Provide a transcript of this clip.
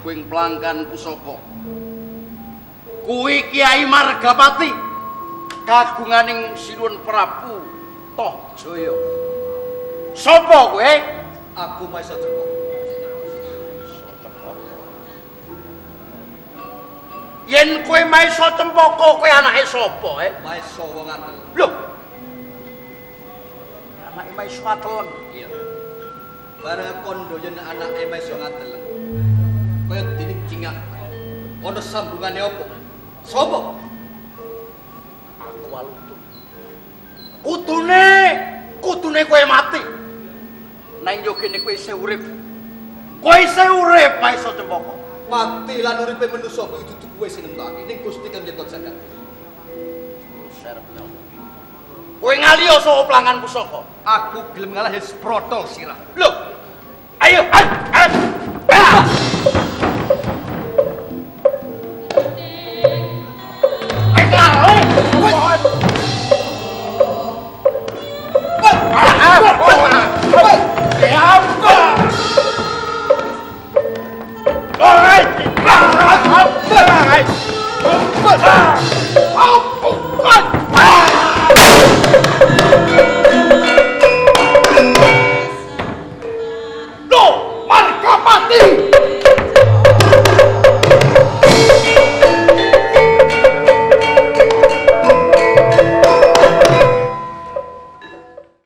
kuing pelanggan pusaka. Kuwi Kiai Margapati kagunganing Sinuwun Prabu Tohjaya. Sapa kowe? Aku Maisa Cempaka. Yen kowe Maisa Cempaka kowe anake sapa, Maisa wong atel. Lho. Anake Maisa Ateleng. Iya. Bareng kondo yen anake Maisa Ateleng. Kaya dening cingak. Ana sambungane apa? Sapa? Aku walutun. Kudune kowe mati. Nang yo kene kowe isih urip. Kowe isih urip Maisa Cempaka. Mati lan uripe manusa kuwi dudu kowe sing nentokake ning Gusti Kang Nyetot Jagat. Serepnya. Kowe ngaliyo saka pelanggan pusaka. Aku gelem ngalah Sprotol sirah. Lho. Ayo, ayo.